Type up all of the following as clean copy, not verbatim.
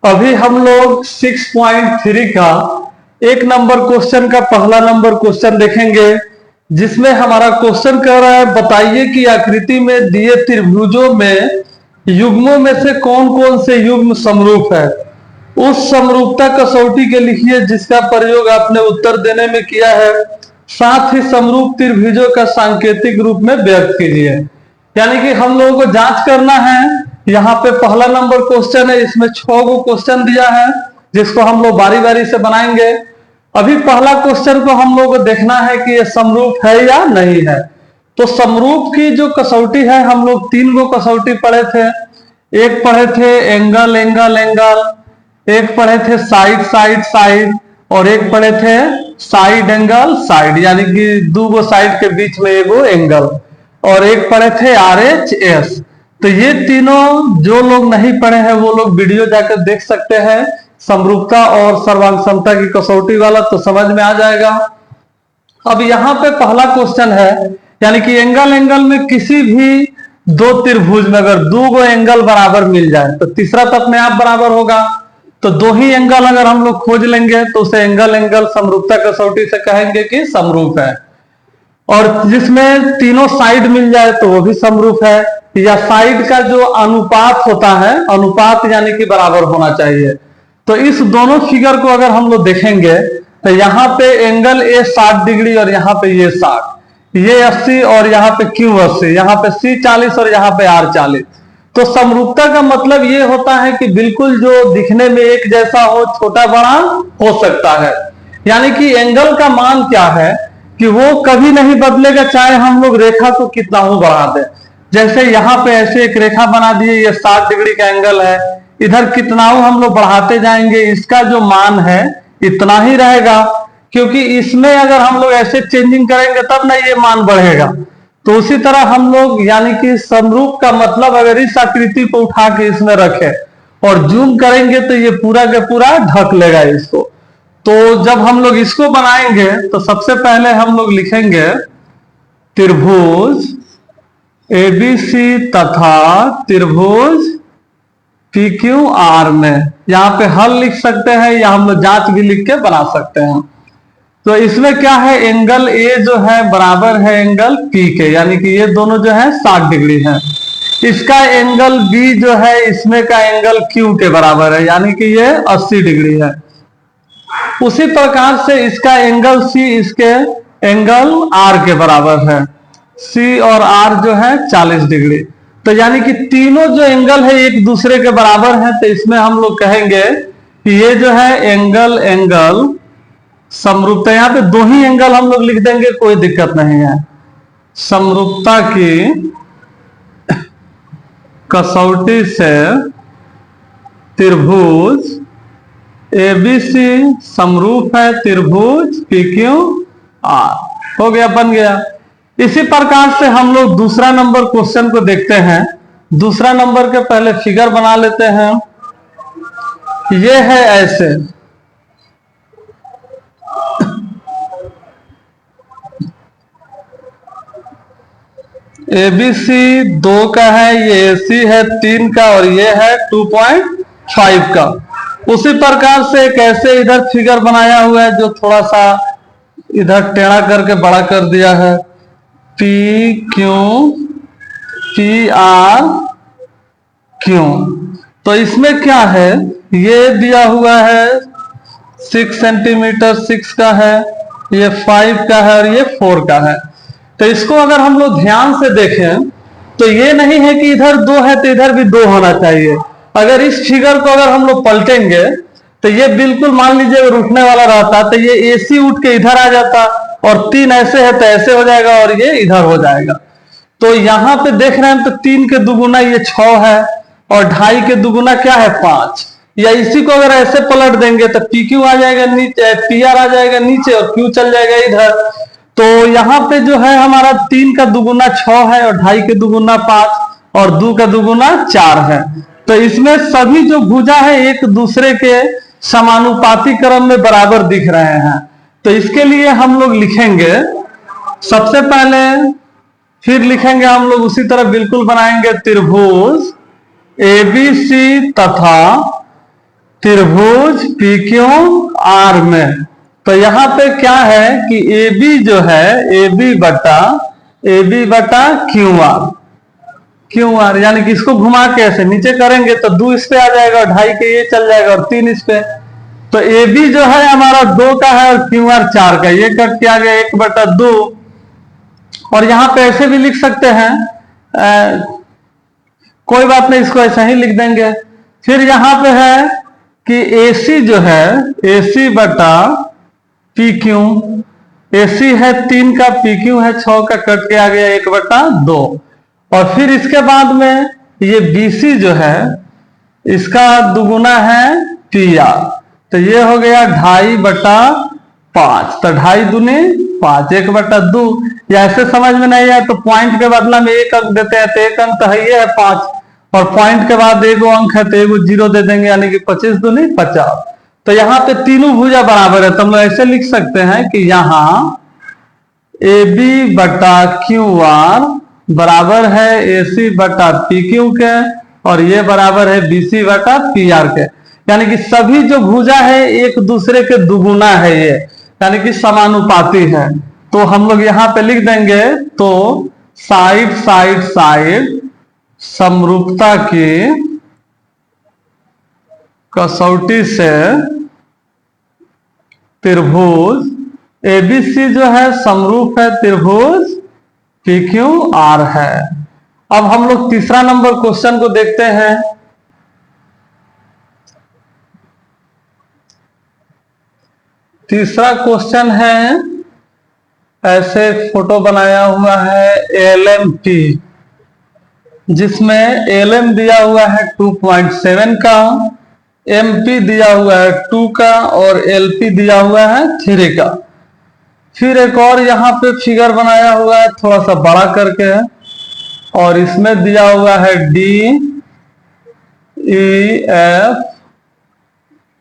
अभी हम लोग 6.3 का एक नंबर क्वेश्चन का पहला नंबर क्वेश्चन देखेंगे, जिसमें हमारा क्वेश्चन कह रहा है बताइए कि आकृति में दिए त्रिभुजों में युग्मों में से कौन कौन से युग्म समरूप है। उस समरूपता कसौटी के लिखिए जिसका प्रयोग आपने उत्तर देने में किया है, साथ ही समरूप त्रिभुजों का सांकेतिक रूप में व्यक्त कीजिए। यानी कि हम लोगों को जांच करना है। यहाँ पे पहला नंबर क्वेश्चन है, इसमें 6 गो क्वेश्चन दिया है जिसको हम लोग बारी बारी से बनाएंगे। अभी पहला क्वेश्चन को हम लोग को देखना है कि ये समरूप है या नहीं है। तो समरूप की जो कसौटी है, हम लोग 3 गो कसौटी पढ़े थे। एक पढ़े थे एंगल एंगल एंगल, एक पढ़े थे साइड साइड साइड, और एक पढ़े थे साइड एंगल साइड, यानी कि 2 गो साइड के बीच में एगो एंगल, और एक पढ़े थे RHS। तो ये तीनों जो लोग नहीं पढ़े हैं वो लोग वीडियो जाकर देख सकते हैं, समरूपता और सर्वांग समता की कसौटी वाला, तो समझ में आ जाएगा। अब यहाँ पे पहला क्वेश्चन है, यानी कि एंगल एंगल में किसी भी दो त्रिभुज में अगर 2 गो एंगल बराबर मिल जाए तो तीसरा तो अपने आप बराबर होगा। तो 2 ही एंगल अगर हम लोग खोज लेंगे तो उसे एंगल एंगल समरूपता कसौटी से कहेंगे कि समरूप है। और जिसमें तीनों साइड मिल जाए तो वो भी समरूप है, या साइड का जो अनुपात होता है, अनुपात यानी कि बराबर होना चाहिए। तो इस दोनों फिगर को अगर हम लोग देखेंगे तो यहाँ पे एंगल ए 60 डिग्री और यहाँ पे ये 60, ये 80 और यहाँ पे क्यू 80, यहाँ पे C 40 और यहाँ पे R 40। तो समरूपता का मतलब ये होता है कि बिल्कुल जो दिखने में एक जैसा हो, छोटा बड़ा हो सकता है। यानी कि एंगल का मान क्या है कि वो कभी नहीं बदलेगा, चाहे हम लोग रेखा को कितना हो बढ़ा दें। जैसे यहाँ पे ऐसे एक रेखा बना दिए, ये 60 डिग्री का एंगल है, इधर कितना हो हम लोग बढ़ाते जाएंगे, इसका जो मान है इतना ही रहेगा, क्योंकि इसमें अगर हम लोग ऐसे चेंजिंग करेंगे तब ना ये मान बढ़ेगा। तो उसी तरह हम लोग, यानी कि समरूप का मतलब अगर इस आकृति को उठा के इसमें रखे और जूम करेंगे तो ये पूरा का पूरा ढक लेगा इसको। तो जब हम लोग इसको बनाएंगे तो सबसे पहले हम लोग लिखेंगे त्रिभुज ABC तथा त्रिभुज PQR में। यहाँ पे हल लिख सकते हैं या हम लोग जांच भी लिख के बना सकते हैं। तो इसमें क्या है, एंगल A जो है बराबर है एंगल P के, यानी कि ये दोनों जो है 60 डिग्री है। इसका एंगल B जो है इसमें का एंगल Q के बराबर है, यानी कि ये 80 डिग्री है। उसी प्रकार से इसका एंगल C इसके एंगल R के बराबर है, C और R जो है 40 डिग्री। तो यानी कि तीनों जो एंगल है एक दूसरे के बराबर है। तो इसमें हम लोग कहेंगे कि ये जो है एंगल एंगल समरूपता, यहाँ पे 2 ही एंगल हम लोग लिख देंगे, कोई दिक्कत नहीं है। समरूपता की कसौटी से त्रिभुज ABC समरूप है त्रिभुज PQR, हो गया, बन गया। इसी प्रकार से हम लोग दूसरा नंबर क्वेश्चन को देखते हैं। दूसरा नंबर के पहले फिगर बना लेते हैं। ये है ऐसे, ABC 2 का है, ये AC है 3 का, और ये है 2.5 का। उसी प्रकार से एक ऐसे इधर फिगर बनाया हुआ है जो थोड़ा सा इधर टेढ़ा करके बड़ा कर दिया है, PQPRQ। तो इसमें क्या है, ये दिया हुआ है 6 सेंटीमीटर 6 का है, ये 5 का है और ये 4 का है। तो इसको अगर हम लोग ध्यान से देखें तो ये नहीं है कि इधर 2 है तो इधर भी 2 होना चाहिए। अगर इस फिगर को अगर हम लोग पलटेंगे तो ये बिल्कुल, मान लीजिए अगर उठने वाला रहता तो ये AC उठ के इधर आ जाता, और 3 ऐसे है तो ऐसे हो जाएगा और ये इधर हो जाएगा। तो यहाँ पे देख रहे हैं तो 3 के दुगुना ये 6 है, और 2.5 के दुगुना क्या है 5। या इसी को अगर ऐसे पलट देंगे तो PQ आ जाएगा नीचे, PR आ जाएगा नीचे और Q चल जाएगा इधर। तो यहाँ पे जो है हमारा 3 का दुगुना 6 है, और 2.5 के दुगुना 5 और 2 का दुगुना 4 है। तो इसमें सभी जो भुजा है एक दूसरे के समानुपाती क्रम में बराबर दिख रहे हैं। तो इसके लिए हम लोग लिखेंगे, सबसे पहले फिर लिखेंगे हम लोग उसी तरह बिल्कुल बनाएंगे त्रिभुज ABC तथा त्रिभुज पी क्यू आर में। तो यहां पे क्या है कि ए बी जो है ए बी बटा क्यू आर, यानी कि इसको घुमा के ऐसे नीचे करेंगे तो 2 इस पे आ जाएगा, 2.5 के ये चल जाएगा और 3 इस पे। तो ए बी जो है हमारा 2 का है और क्यू आर 4 का, ये कट के आ गया 1/2। और यहां पे ऐसे भी लिख सकते हैं, कोई बात नहीं, इसको ऐसा ही लिख देंगे। फिर यहां पे है कि AC जो है AC बटा पी क्यू, AC है 3 का, PQ है 6 का, कट के आ गया 1/2। और फिर इसके बाद में ये BC जो है इसका दुगुना है PR, तो ये हो गया 2.5/5। तो 2.5 दूनी 5, 1/2। या ऐसे समझ में नहीं आया तो पॉइंट के बदला में 1 अंक देते हैं, तो 1 अंक तो है ये है 5, और पॉइंट के बाद 1 अंक है तो 1 0 दे देंगे, यानी कि 25 दूनी 50। तो यहाँ पे तीनों भुजा बराबर है, तो हम ऐसे लिख सकते हैं कि यहाँ AB बटा QR बराबर है AC बटा PQ के, और ये बराबर है BC बटा PR के। यानी कि सभी जो भुजा है एक दूसरे के दुगुना है, ये यानी कि समानुपाती है। तो हम लोग यहाँ पे लिख देंगे, तो साइड साइड साइड समरूपता की कसौटी से त्रिभुज ABC जो है समरूप है त्रिभुज PQR है। अब हम लोग तीसरा नंबर क्वेश्चन को देखते हैं। तीसरा क्वेश्चन है, ऐसे फोटो बनाया हुआ है LMP, जिसमें LM दिया हुआ है 2.7 का, MP दिया हुआ है 2 का, और LP दिया हुआ है 3 का। फिर एक और यहाँ पे फिगर बनाया हुआ है थोड़ा सा बड़ा करके, और इसमें दिया हुआ है DEF,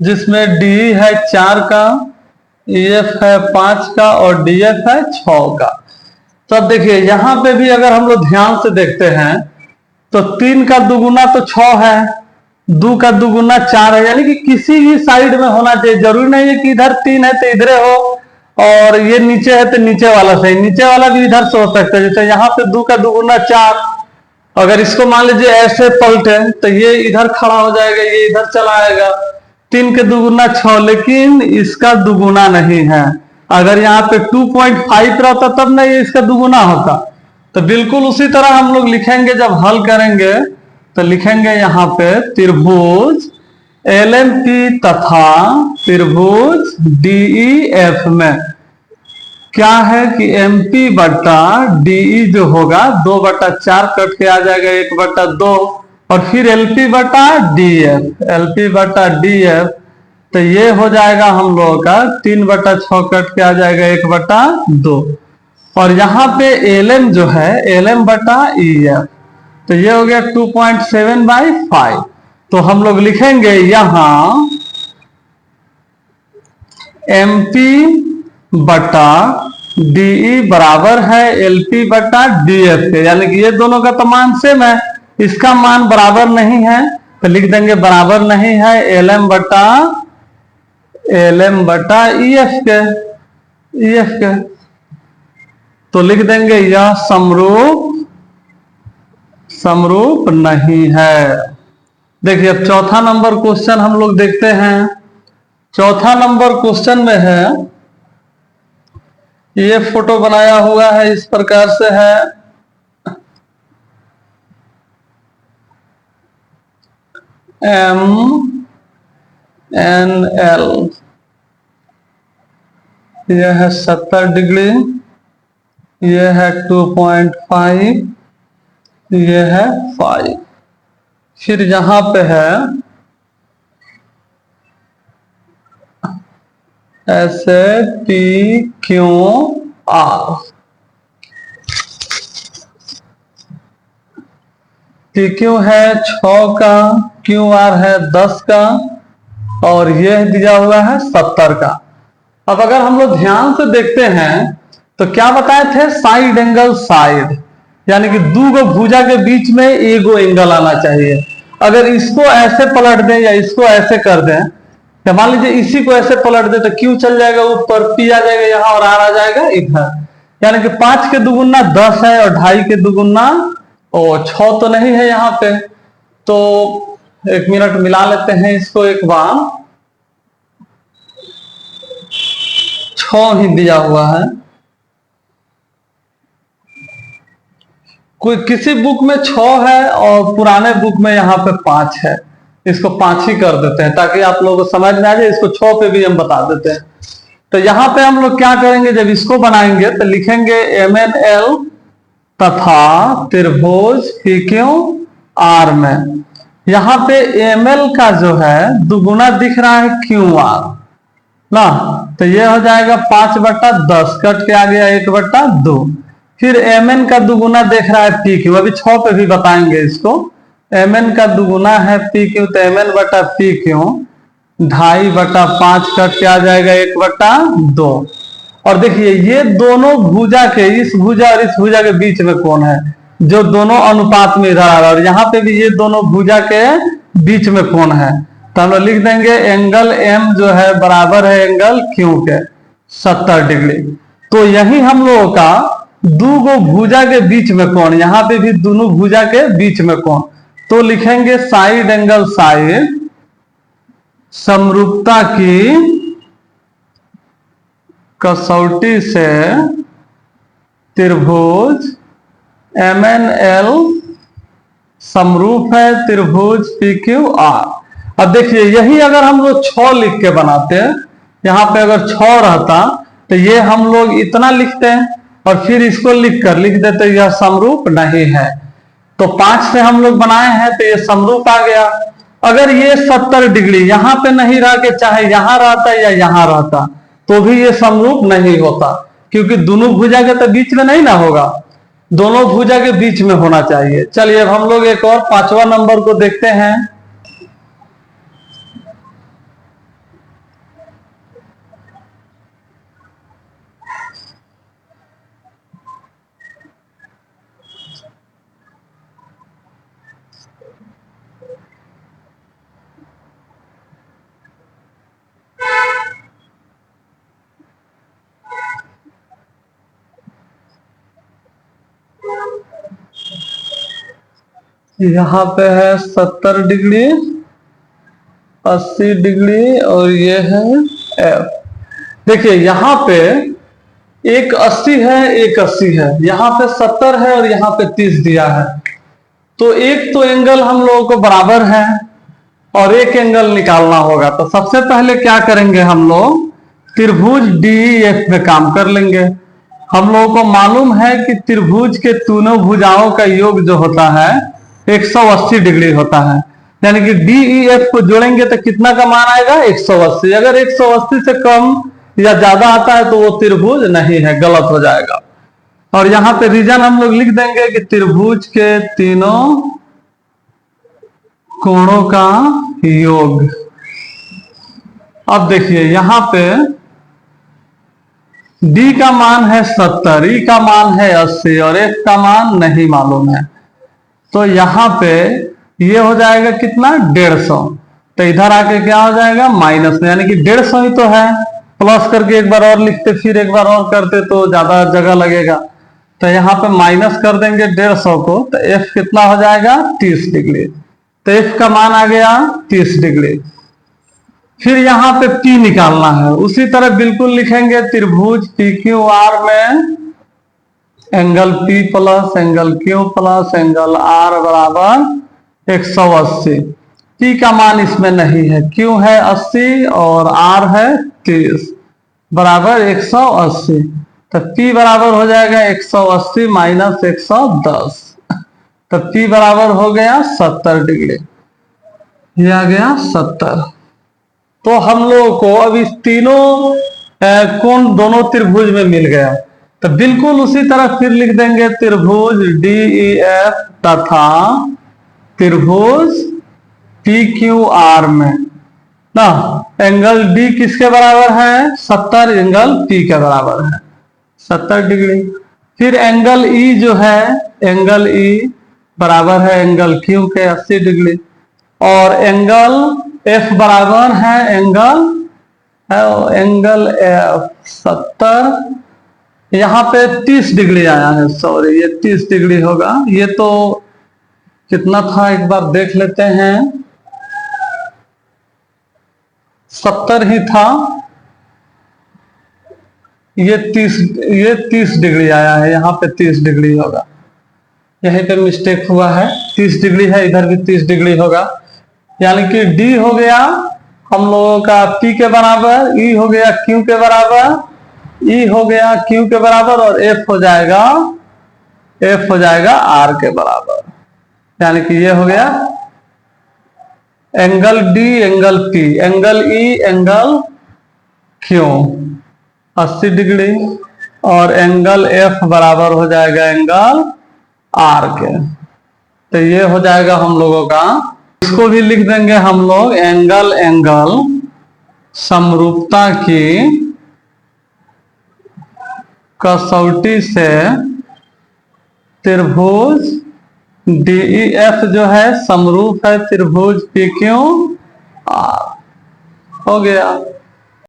जिसमें D है 4 का, EF है 5 का, और DF है 6 का। तो अब देखिए यहाँ पे भी अगर हम लोग ध्यान से देखते हैं तो 3 का दुगुना तो 6 है, 2 का दुगुना 4 है, यानी कि किसी भी साइड में होना चाहिए। जरूरी नहीं है कि इधर 3 है तो इधरे हो, और ये नीचे है तो नीचे वाला सही, नीचे वाला भी इधर से हो सकता है। जैसे यहाँ पे 2 का दुगुना 4, अगर इसको मान लीजिए ऐसे पलटे तो ये इधर खड़ा हो जाएगा, ये इधर चला आएगा। 3 के दुगुना 6, लेकिन इसका दुगुना नहीं है। अगर यहाँ पे 2.5 रहता तब ना ये इसका दुगुना होता। तो बिल्कुल उसी तरह हम लोग लिखेंगे, जब हल करेंगे तो लिखेंगे यहाँ पे त्रिभुज LMP तथा त्रिभुज DEF में क्या है कि MP बटा DE जो होगा 2/4 कट के आ जाएगा 1/2, और फिर LP बटा DF, तो ये हो जाएगा हम लोगों का 3/6 कट के आ जाएगा 1/2। और यहाँ पे LM जो है LM बटा EF, तो ये हो गया 2.7/5। तो हम लोग लिखेंगे यहाँ MP बटा DE बराबर है LP बटा DF के, यानी कि ये दोनों का तो मान सेम है, इसका मान बराबर नहीं है तो लिख देंगे बराबर नहीं है LM बटा EF के। तो लिख देंगे यह समरूप नहीं है। देखिए अब चौथा नंबर क्वेश्चन हम लोग देखते हैं। चौथा नंबर क्वेश्चन में है, ये फोटो बनाया हुआ है इस प्रकार से है, MNL, यह है 70 डिग्री, यह है 2.5, यह है 5। फिर यहां पे है ऐसे PQR, PQ है 6 का, QR है 10 का, और यह दिया हुआ है 70 का। अब अगर हम लोग ध्यान से देखते हैं तो क्या बताए थे, साइड एंगल साइड, यानी कि 2 गो भुजा के बीच में 1 गो एंगल आना चाहिए। अगर इसको ऐसे पलट दें या इसको ऐसे कर दें, या मान लीजिए इसी को ऐसे पलट दें, तो क्यू चल जाएगा ऊपर, पी आ जाएगा यहाँ और आर आ जाएगा इधर। यानी कि 5 के दुगुना 10 है और 2.5 के दुगुना 6 तो नहीं है यहाँ पे। तो 1 मिनट मिला लेते हैं इसको एक बार। 6 ही दिया हुआ है, कोई किसी बुक में 6 है और पुराने बुक में यहाँ पे 5 है। इसको 5 ही कर देते हैं ताकि आप लोगों को समझ में आ जाए। इसको 6 पे भी हम बता देते हैं। तो यहाँ पे हम लोग क्या करेंगे, जब इसको बनाएंगे तो लिखेंगे MNL तथा त्रिभुज PQ R में। यहाँ पे ML का जो है दुगुना दिख रहा है QR ना, तो ये हो जाएगा 5/10, कट के आ गया 1/2। फिर MN का दुगुना देख रहा है PQ, अभी 6 पे भी बताएंगे इसको। MN का दुगुना है PQ, तो MN/PQ 2.5/5 कट के आ जाएगा 1/2। और देखिए ये दोनों भुजा के, इस भुजा और इस भुजा के बीच में कौन है, जो दोनों अनुपात में इधर आ रहा है, और यहाँ पे भी ये दोनों भुजा के बीच में कौन है। तो हम लोग लिख देंगे एंगल M जो है बराबर है एंगल Q के 70 डिग्री। तो यही हम लोगों का दो भुजा के बीच में कौन, यहाँ पे भी दोनों भुजा के बीच में कौन, तो लिखेंगे साइड एंगल साइड समरूपता की कसौटी से त्रिभुज MNL समरूप है त्रिभुज PQR। अब देखिए यही अगर हम लोग 6 लिख के बनाते हैं, यहाँ पे अगर 6 रहता तो ये हम लोग इतना लिखते हैं और फिर इसको लिख देते यह समरूप नहीं है। तो 5 से हम लोग बनाए हैं तो ये समरूप आ गया। अगर ये 70 डिग्री यहाँ पे नहीं रह के चाहे यहाँ रहता या यहाँ रहता तो भी ये समरूप नहीं होता, क्योंकि दोनों भुजा के तो बीच में नहीं ना होगा, दोनों भुजा के बीच में होना चाहिए। चलिए अब हम लोग एक और 5वां नंबर को देखते हैं। यहाँ पे है 70 डिग्री, 80 डिग्री और ये है F। देखिए यहाँ पे एक 80 है, एक 80 है, यहाँ पे 70 है और यहाँ पे 30 दिया है। तो एक तो एंगल हम लोगों को बराबर है और एक एंगल निकालना होगा। तो सबसे पहले क्या करेंगे, हम लोग त्रिभुज DEF में काम कर लेंगे। हम लोगों को मालूम है कि त्रिभुज के तीनों भुजाओं का योग जो होता है 180 डिग्री होता है, यानी कि DEF को जोड़ेंगे तो कितना का मान आएगा 180। अगर 180 से कम या ज्यादा आता है तो वो त्रिभुज नहीं है, गलत हो जाएगा। और यहाँ पे रीजन हम लोग लिख देंगे कि त्रिभुज के तीनों कोणों का योग। अब देखिए यहाँ पे D का मान है 70, E का मान है 80 और F का मान नहीं मालूम है। तो यहाँ पे ये हो जाएगा कितना 150। तो इधर आके क्या हो जाएगा माइनस में, यानी कि 150 ही तो है। प्लस करके एक बार और लिखते फिर एक बार और करते तो ज्यादा जगह लगेगा। तो यहाँ पे माइनस कर देंगे 150 को, तो F कितना हो जाएगा 30 डिग्री। तो F का मान आ गया 30 डिग्री। फिर यहाँ पे P निकालना है, उसी तरह बिल्कुल लिखेंगे त्रिभुज PQR में angle P plus angle Q plus angle R बराबर 180। P का मान इसमें नहीं है, Q है 80 और R है 30 बराबर 180। तो P बराबर हो जाएगा 180 माइनस 110। तो P बराबर हो गया 70 डिग्री, ये आ गया 70। तो हम लोगों को अब इस तीनों कोण दोनों त्रिभुज में मिल गया। तो बिल्कुल उसी तरह फिर लिख देंगे त्रिभुज DEF तथा त्रिभुज PQR में ना एंगल D किसके बराबर है 70, एंगल P के बराबर है 70 डिग्री। फिर एंगल E जो है एंगल E बराबर है एंगल Q के 80 डिग्री। और एंगल एफ बराबर है एंगल एफ 70, यहाँ पे 30 डिग्री आया है, सॉरी ये 30 डिग्री होगा। ये तो कितना था एक बार देख लेते हैं, 70 ही था। ये 30 डिग्री आया है, यहाँ पे 30 डिग्री होगा, यहीं पे मिस्टेक हुआ है। 30 डिग्री है, इधर भी 30 डिग्री होगा, यानी कि डी हो गया हम लोगों का P के बराबर, E हो गया Q के बराबर, E हो गया Q के बराबर, और F हो जाएगा R के बराबर। यानी कि ये हो गया angle D angle P, angle E angle Q 80 degree, और एंगल F बराबर हो जाएगा एंगल R के। तो ये हो जाएगा हम लोगों का, इसको भी लिख देंगे हम लोग, एंगल समरूपता की कसौटी से त्रिभुज DEF जो है समरूप है त्रिभुज PQR। हो गया।